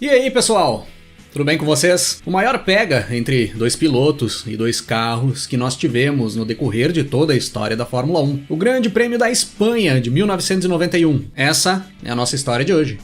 E aí, pessoal? Tudo bem com vocês? O maior pega entre dois pilotos e dois carros que nós tivemos no decorrer de toda a história da Fórmula 1. O Grande Prêmio da Espanha de 1991. Essa é a nossa história de hoje.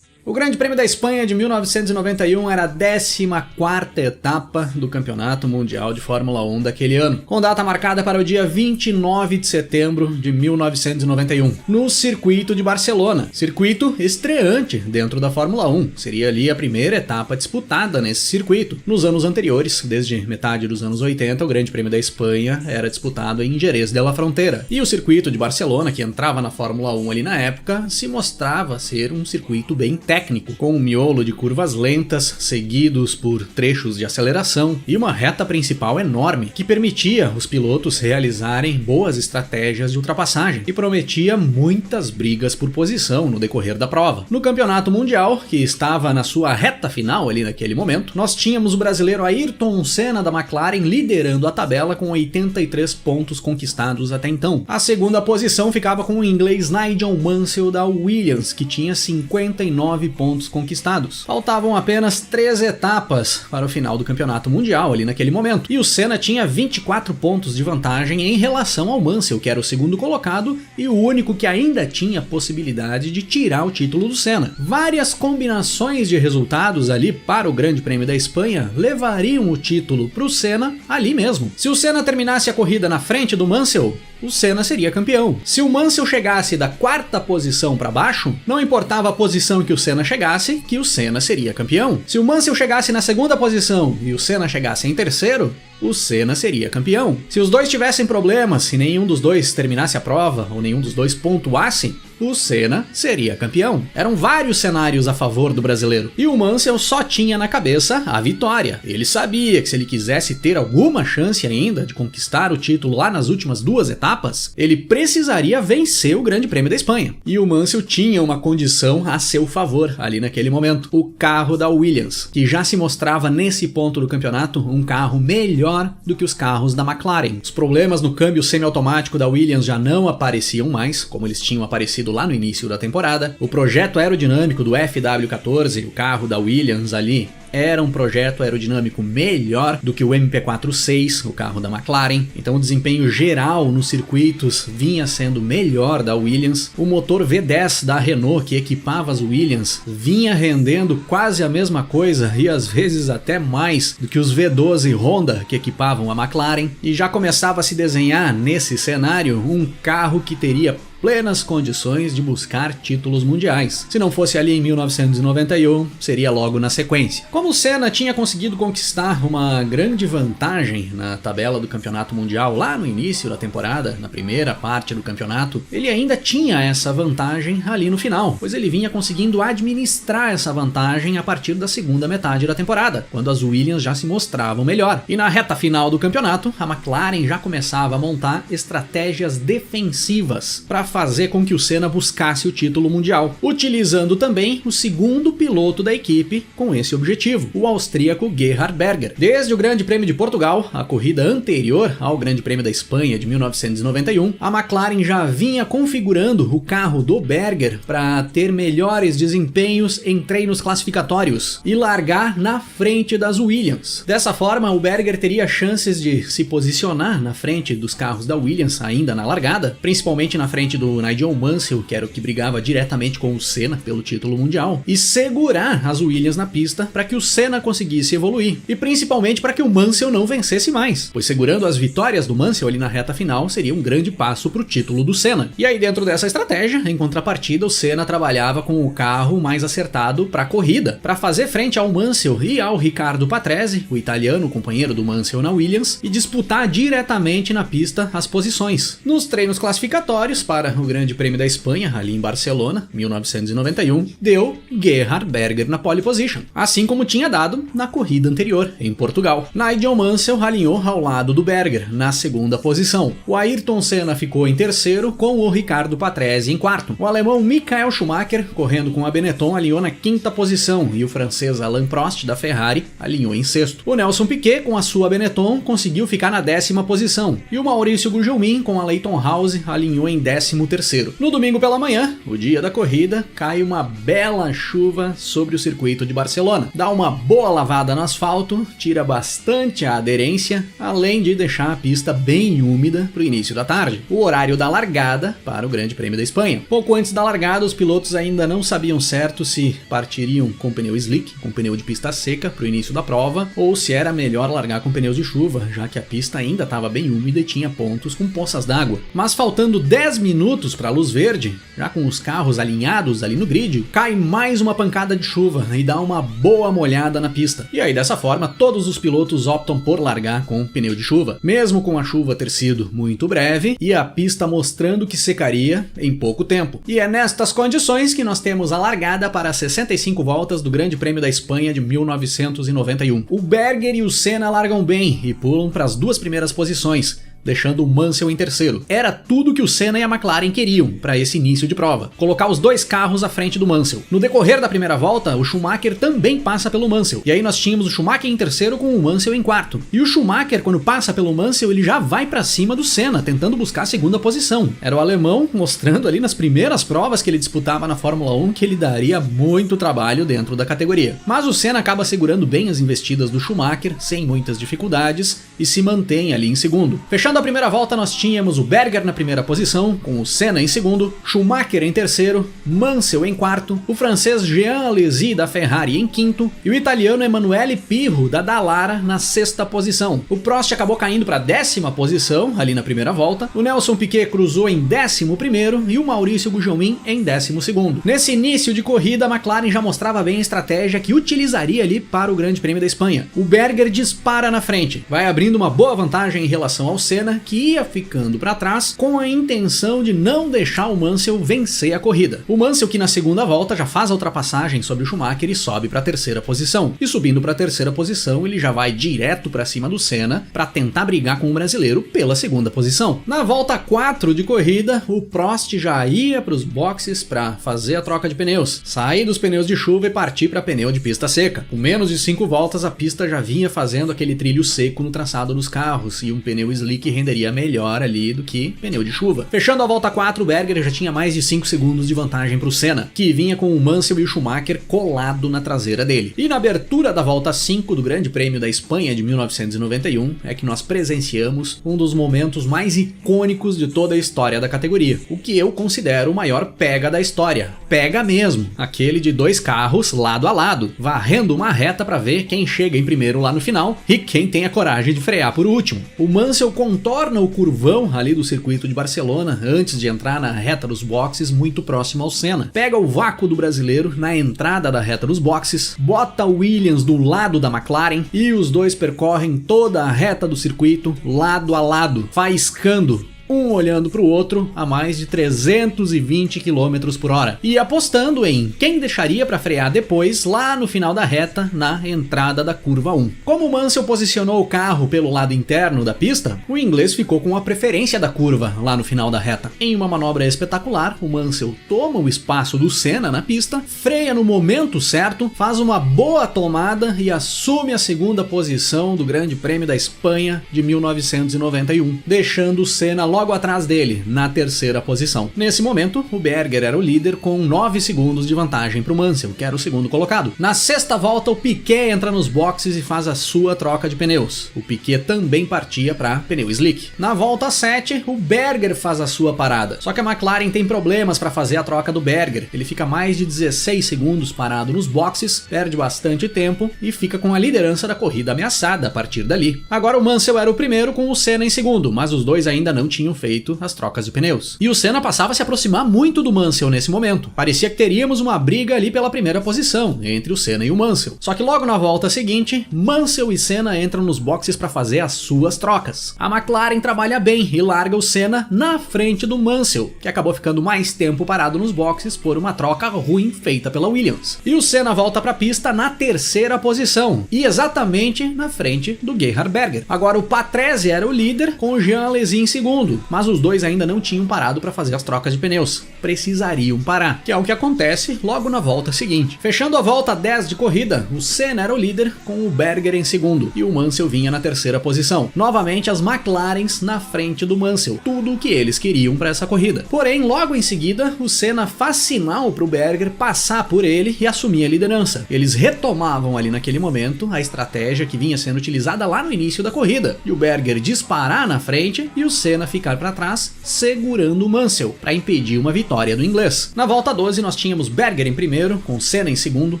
O Grande Prêmio da Espanha de 1991 era a 14ª etapa do Campeonato Mundial de Fórmula 1 daquele ano, com data marcada para o dia 29 de setembro de 1991, no circuito de Barcelona. Circuito estreante dentro da Fórmula 1, seria ali a primeira etapa disputada nesse circuito. Nos anos anteriores, desde metade dos anos 80, o Grande Prêmio da Espanha era disputado em Jerez de la Frontera. E o circuito de Barcelona, que entrava na Fórmula 1 ali na época, se mostrava ser um circuito bem técnico, com um miolo de curvas lentas, seguidos por trechos de aceleração e uma reta principal enorme, que permitia os pilotos realizarem boas estratégias de ultrapassagem e prometia muitas brigas por posição no decorrer da prova. No Campeonato Mundial, que estava na sua reta final ali naquele momento, nós tínhamos o brasileiro Ayrton Senna da McLaren liderando a tabela com 83 pontos conquistados até então. A segunda posição ficava com o inglês Nigel Mansell da Williams, que tinha 59 pontos conquistados. Faltavam apenas 3 etapas para o final do Campeonato Mundial ali naquele momento, e o Senna tinha 24 pontos de vantagem em relação ao Mansell, que era o segundo colocado e o único que ainda tinha possibilidade de tirar o título do Senna. Várias combinações de resultados ali para o Grande Prêmio da Espanha levariam o título para o Senna ali mesmo. Se o Senna terminasse a corrida na frente do Mansell, o Senna seria campeão. Se o Mansell chegasse da 4ª posição para baixo, não importava a posição que o Senna chegasse, que o Senna seria campeão. Se o Mansell chegasse na 2ª posição e o Senna chegasse em terceiro, o Senna seria campeão. Se os dois tivessem problemas, se nenhum dos dois terminasse a prova ou nenhum dos dois pontuasse, o Senna seria campeão. Eram vários cenários a favor do brasileiro, e o Mansell só tinha na cabeça a vitória. Ele sabia que se ele quisesse ter alguma chance ainda de conquistar o título lá nas últimas 2 etapas, ele precisaria vencer o Grande Prêmio da Espanha. E o Mansell tinha uma condição a seu favor ali naquele momento: o carro da Williams, que já se mostrava nesse ponto do campeonato um carro melhor do que os carros da McLaren. Os problemas no câmbio semiautomático da Williams já não apareciam mais, como eles tinham aparecido lá no início da temporada. O projeto aerodinâmico do FW14, o carro da Williams ali, era um projeto aerodinâmico melhor do que o MP4-6, o carro da McLaren. Então o desempenho geral nos circuitos vinha sendo melhor da Williams. O motor V10 da Renault, que equipava as Williams, vinha rendendo quase a mesma coisa e às vezes até mais do que os V12 Honda que equipavam a McLaren. E já começava a se desenhar nesse cenário um carro que teria plenas condições de buscar títulos mundiais. Se não fosse ali em 1991, seria logo na sequência. Como o Senna tinha conseguido conquistar uma grande vantagem na tabela do Campeonato Mundial lá no início da temporada, na primeira parte do campeonato, ele ainda tinha essa vantagem ali no final, pois ele vinha conseguindo administrar essa vantagem a partir da segunda metade da temporada, quando as Williams já se mostravam melhor. E na reta final do campeonato, a McLaren já começava a montar estratégias defensivas para fazer com que o Senna buscasse o título mundial, utilizando também o segundo piloto da equipe com esse objetivo, o austríaco Gerhard Berger. Desde o Grande Prêmio de Portugal, a corrida anterior ao Grande Prêmio da Espanha de 1991, a McLaren já vinha configurando o carro do Berger para ter melhores desempenhos em treinos classificatórios e largar na frente das Williams. Dessa forma, o Berger teria chances de se posicionar na frente dos carros da Williams ainda na largada, principalmente na frente do Nigel Mansell, que era o que brigava diretamente com o Senna pelo título mundial, e segurar as Williams na pista para que o Senna conseguisse evoluir, e principalmente para que o Mansell não vencesse mais, pois segurando as vitórias do Mansell ali na reta final seria um grande passo para o título do Senna. E aí, dentro dessa estratégia, em contrapartida, o Senna trabalhava com o carro mais acertado para a corrida, para fazer frente ao Mansell e ao Riccardo Patrese, o italiano companheiro do Mansell na Williams, e disputar diretamente na pista as posições. Nos treinos classificatórios para o Grande Prêmio da Espanha, ali em Barcelona, 1991, deu Gerhard Berger na pole position, assim como tinha dado na corrida anterior, em Portugal. Nigel Mansell alinhou ao lado do Berger, na segunda posição. O Ayrton Senna ficou em terceiro, com o Ricardo Patrese em quarto. O alemão Michael Schumacher, correndo com a Benetton, alinhou na quinta posição, e o francês Alain Prost, da Ferrari, alinhou em sexto. O Nelson Piquet, com a sua Benetton, conseguiu ficar na 10ª posição, e o Maurício Gugelmin, com a Leyton House, alinhou em 13º. No domingo pela manhã, o dia da corrida, cai uma bela chuva sobre o circuito de Barcelona. Dá uma boa lavada no asfalto, tira bastante a aderência, além de deixar a pista bem úmida para o início da tarde. O horário da largada para o Grande Prêmio da Espanha. Pouco antes da largada, os pilotos ainda não sabiam certo se partiriam com pneu slick, com pneu de pista seca para o início da prova, ou se era melhor largar com pneus de chuva, já que a pista ainda estava bem úmida e tinha pontos com poças d'água. Mas faltando 10 minutos para a luz verde, já com os carros alinhados ali no grid, cai mais uma pancada de chuva e dá uma boa molhada na pista. E aí dessa forma, todos os pilotos optam por largar com pneu de chuva, mesmo com a chuva ter sido muito breve e a pista mostrando que secaria em pouco tempo. E é nestas condições que nós temos a largada para as 65 voltas do Grande Prêmio da Espanha de 1991. O Berger e o Senna largam bem e pulam para as duas primeiras posições, deixando o Mansell em terceiro. Era tudo que o Senna e a McLaren queriam para esse início de prova, colocar os dois carros à frente do Mansell. No decorrer da primeira volta, o Schumacher também passa pelo Mansell, e aí nós tínhamos o Schumacher em terceiro com o Mansell em quarto. E o Schumacher, quando passa pelo Mansell, ele já vai para cima do Senna, tentando buscar a segunda posição. Era o alemão mostrando ali nas primeiras provas que ele disputava na Fórmula 1 que ele daria muito trabalho dentro da categoria. Mas o Senna acaba segurando bem as investidas do Schumacher, sem muitas dificuldades, e se mantém ali em segundo. Fechando a primeira volta, nós tínhamos o Berger na primeira posição, com o Senna em segundo, Schumacher em terceiro, Mansell em quarto, o francês Jean Alesi da Ferrari em quinto e o italiano Emanuele Pirro da Dallara na sexta posição. O Prost acabou caindo para a 10ª posição ali na primeira volta, o Nelson Piquet cruzou em 11º e o Maurício Gugelmin em 12º. Nesse início de corrida, a McLaren já mostrava bem a estratégia que utilizaria ali para o Grande Prêmio da Espanha. O Berger dispara na frente, vai abrindo uma boa vantagem em relação ao Senna, que ia ficando para trás com a intenção de não deixar o Mansell vencer a corrida. O Mansell, que na segunda volta já faz a ultrapassagem sobre o Schumacher e sobe para a terceira posição. E subindo para a terceira posição, ele já vai direto para cima do Senna para tentar brigar com o brasileiro pela segunda posição. Na volta 4 de corrida, o Prost já ia para os boxes para fazer a troca de pneus, sair dos pneus de chuva e partir para pneu de pista seca. Com menos de 5 voltas, a pista já vinha fazendo aquele trilho seco no traçado dos carros e um pneu slick renderia melhor ali do que pneu de chuva. Fechando a volta 4, o Berger já tinha mais de 5 segundos de vantagem para o Senna, que vinha com o Mansell e o Schumacher colado na traseira dele. E na abertura da volta 5 do Grande Prêmio da Espanha de 1991 é que nós presenciamos um dos momentos mais icônicos de toda a história da categoria, o que eu considero o maior pega da história. Pega mesmo, aquele de dois carros lado a lado, varrendo uma reta para ver quem chega em primeiro lá no final e quem tem a coragem de frear por último. O Mansell contorna o curvão ali do circuito de Barcelona antes de entrar na reta dos boxes muito próximo ao Senna. Pega o vácuo do brasileiro na entrada da reta dos boxes, bota o Williams do lado da McLaren e os dois percorrem toda a reta do circuito lado a lado, faiscando, um olhando para o outro a mais de 320 km por hora e apostando em quem deixaria para frear depois lá no final da reta na entrada da curva 1. Como o Mansell posicionou o carro pelo lado interno da pista, o inglês ficou com a preferência da curva lá no final da reta. Em uma manobra espetacular, o Mansell toma o espaço do Senna na pista, freia no momento certo, faz uma boa tomada e assume a segunda posição do Grande Prêmio da Espanha de 1991, deixando o Senna logo atrás dele, na terceira posição. Nesse momento, o Berger era o líder com 9 segundos de vantagem para o Mansell, que era o segundo colocado. Na sexta volta, o Piquet entra nos boxes e faz a sua troca de pneus. O Piquet também partia para pneu slick. Na volta 7, o Berger faz a sua parada. Só que a McLaren tem problemas para fazer a troca do Berger. Ele fica mais de 16 segundos parado nos boxes, perde bastante tempo e fica com a liderança da corrida ameaçada a partir dali. Agora o Mansell era o primeiro com o Senna em segundo, mas os dois ainda não tinham tinham feito as trocas de pneus. E o Senna passava a se aproximar muito do Mansell nesse momento. Parecia que teríamos uma briga ali pela primeira posição, entre o Senna e o Mansell. Só que logo na volta seguinte, Mansell e Senna entram nos boxes para fazer as suas trocas. A McLaren trabalha bem e larga o Senna na frente do Mansell, que acabou ficando mais tempo parado nos boxes por uma troca ruim feita pela Williams. E o Senna volta para a pista na terceira posição, e exatamente na frente do Gerhard Berger. Agora o Patrese era o líder, com o Jean Alesi em segundo, mas os dois ainda não tinham parado para fazer as trocas de pneus. Precisariam parar, que é o que acontece logo na volta seguinte. Fechando a volta 10 de corrida, o Senna era o líder, com o Berger em segundo, e o Mansell vinha na terceira posição. Novamente as McLarens na frente do Mansell, tudo o que eles queriam para essa corrida. Porém, logo em seguida, o Senna faz sinal para o Berger passar por ele e assumir a liderança. Eles retomavam ali naquele momento a estratégia que vinha sendo utilizada lá no início da corrida, e o Berger disparar na frente e o Senna ficar para trás, segurando o Mansell para impedir uma vitória do inglês. Na volta 12 nós tínhamos Berger em primeiro, com Senna em segundo,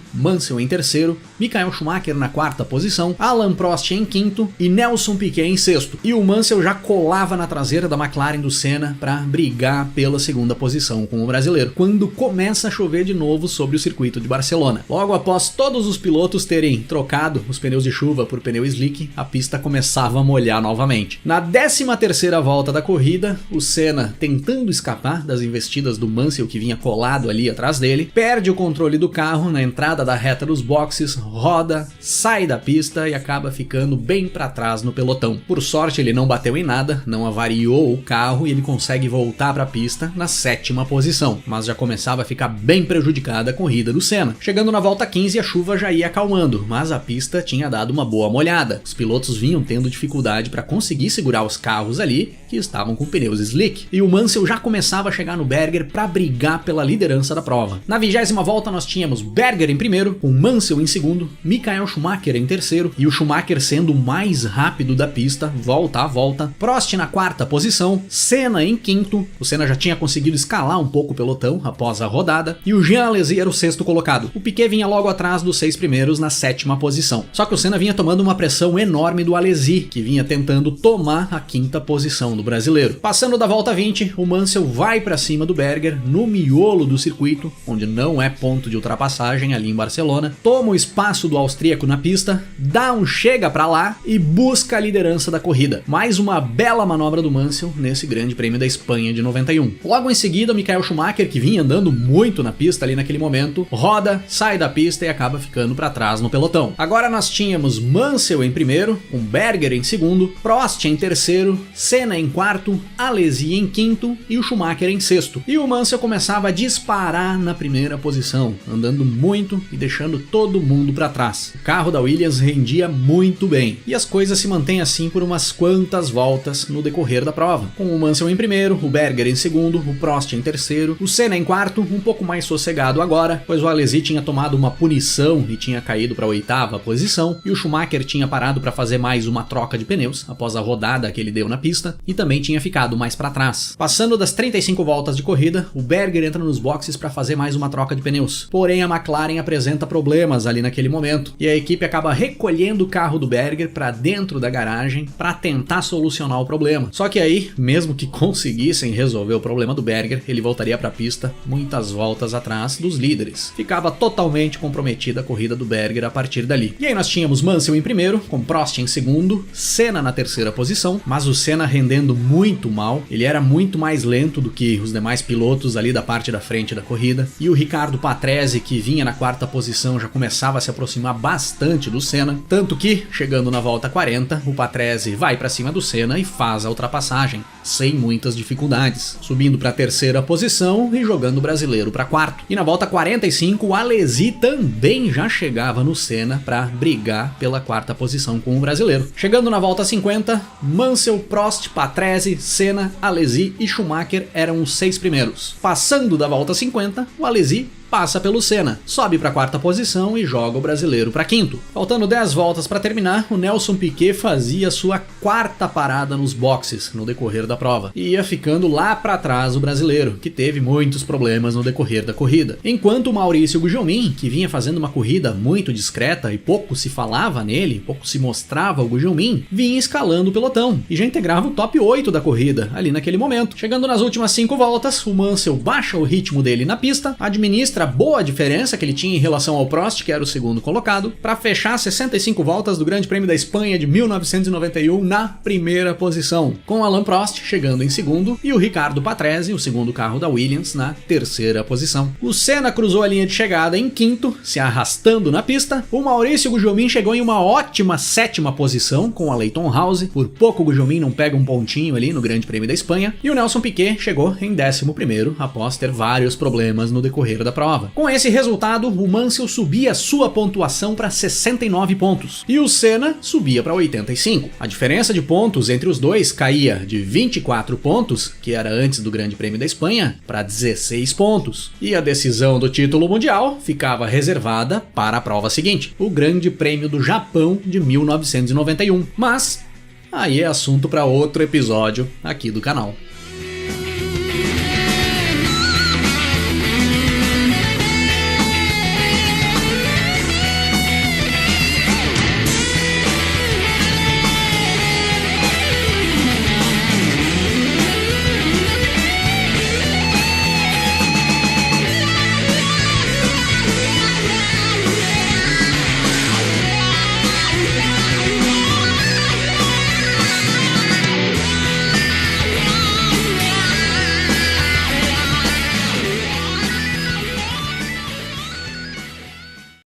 Mansell em terceiro, Michael Schumacher na quarta posição, Alain Prost em quinto e Nelson Piquet em sexto. E o Mansell já colava na traseira da McLaren do Senna para brigar pela segunda posição com o brasileiro, quando começa a chover de novo sobre o circuito de Barcelona. Logo após todos os pilotos terem trocado os pneus de chuva por pneu slick, a pista começava a molhar novamente. Na 13ª volta da corrida, o Senna, tentando escapar das investidas do Mansell que vinha colado ali atrás dele, perde o controle do carro na entrada da reta dos boxes, roda, sai da pista e acaba ficando bem para trás no pelotão. Por sorte ele não bateu em nada, não avariou o carro e ele consegue voltar para a pista na 7ª posição, mas já começava a ficar bem prejudicada a corrida do Senna. Chegando na volta 15 a chuva já ia acalmando, mas a pista tinha dado uma boa molhada. Os pilotos vinham tendo dificuldade para conseguir segurar os carros ali que estavam com pneus slick, e o Mansell já começava a chegar no Berger para brigar pela liderança da prova. Na 20ª volta nós tínhamos Berger em primeiro, com Mansell em segundo, Michael Schumacher em terceiro, e o Schumacher sendo o mais rápido da pista, volta a volta, Prost na quarta posição, Senna em quinto, o Senna já tinha conseguido escalar um pouco o pelotão após a rodada, e o Jean Alesi era o sexto colocado. O Piquet vinha logo atrás dos 6 primeiros na 7ª posição. Só que o Senna vinha tomando uma pressão enorme do Alesi, que vinha tentando tomar a 5ª posição do brasileiro. Passando da volta 20, o Mansell vai para cima do Berger no miolo do circuito, onde não é ponto de ultrapassagem ali em Barcelona, toma o espaço do austríaco na pista, dá um chega para lá e busca a liderança da corrida. Mais uma bela manobra do Mansell nesse Grande Prêmio da Espanha de 91. Logo em seguida, o Michael Schumacher, que vinha andando muito na pista ali naquele momento, roda, sai da pista e acaba ficando para trás no pelotão. Agora nós tínhamos Mansell em primeiro, com Berger em segundo, Prost em terceiro, Senna em quarto, Alesi em quinto e o Schumacher em sexto. E o Mansell começava a disparar na primeira posição, andando muito e deixando todo mundo para trás. O carro da Williams rendia muito bem, e as coisas se mantêm assim por umas quantas voltas no decorrer da prova, com o Mansell em primeiro, o Berger em segundo, o Prost em terceiro, o Senna em quarto, um pouco mais sossegado agora, pois o Alesi tinha tomado uma punição e tinha caído para a 8ª posição, e o Schumacher tinha parado para fazer mais uma troca de pneus após a rodada que ele deu na pista, e também tinha ficado mais para trás. Passando das 35 voltas de corrida, o Berger entra nos boxes para fazer mais uma troca de pneus. Porém, a McLaren apresenta problemas ali naquele momento, e a equipe acaba recolhendo o carro do Berger para dentro da garagem para tentar solucionar o problema. Só que aí, mesmo que conseguissem resolver o problema do Berger, ele voltaria para a pista muitas voltas atrás dos líderes. Ficava totalmente comprometida a corrida do Berger a partir dali. E aí nós tínhamos Mansell em primeiro, com Prost em segundo, Senna na terceira posição, mas o Senna rendendo muito mal. Ele era muito mais lento do que os demais pilotos ali da parte da frente da corrida, e o Riccardo Patrese, que vinha na quarta posição, já começava a se aproximar bastante do Senna, tanto que, chegando na volta 40, o Patrese vai para cima do Senna e faz a ultrapassagem, sem muitas dificuldades, subindo para a terceira posição e jogando o brasileiro para quarto. E na volta 45, o Alesi também já chegava no Senna para brigar pela quarta posição com o brasileiro. Chegando na volta 50, Mansell, Prost, Patrese, Senna, Alesi e Schumacher eram os 6 primeiros. Passando da volta 50, o Alesi passa pelo Senna, sobe para a 4ª posição e joga o brasileiro para 5º. Faltando 10 voltas para terminar, o Nelson Piquet fazia sua 4ª parada nos boxes no decorrer da prova e ia ficando lá para trás o brasileiro, que teve muitos problemas no decorrer da corrida. Enquanto o Maurício Gugelmin, que vinha fazendo uma corrida muito discreta e pouco se falava nele, pouco se mostrava o Gugelmin, vinha escalando o pelotão e já integrava o top 8 da corrida ali naquele momento. Chegando nas últimas 5 voltas, o Mansell baixa o ritmo dele na pista, administra a boa diferença que ele tinha em relação ao Prost, que era o segundo colocado, para fechar 65 voltas do Grande Prêmio da Espanha de 1991 na primeira posição, com Alain Prost chegando em segundo e o Ricardo Patrese, o segundo carro da Williams, na terceira posição. O Senna cruzou a linha de chegada em 5º, se arrastando na pista. O Maurício Gugelmin chegou em uma ótima 7ª posição com a Leyton House, por pouco o Gugelmin não pega um pontinho ali no Grande Prêmio da Espanha, e o Nelson Piquet chegou em 11º após ter vários problemas no decorrer da prova. Com esse resultado, o Mansell subia sua pontuação para 69 pontos e o Senna subia para 85. A diferença de pontos entre os dois caía de 24 pontos, que era antes do Grande Prêmio da Espanha, para 16 pontos. E a decisão do título mundial ficava reservada para a prova seguinte, o Grande Prêmio do Japão de 1991. Mas aí é assunto para outro episódio aqui do canal.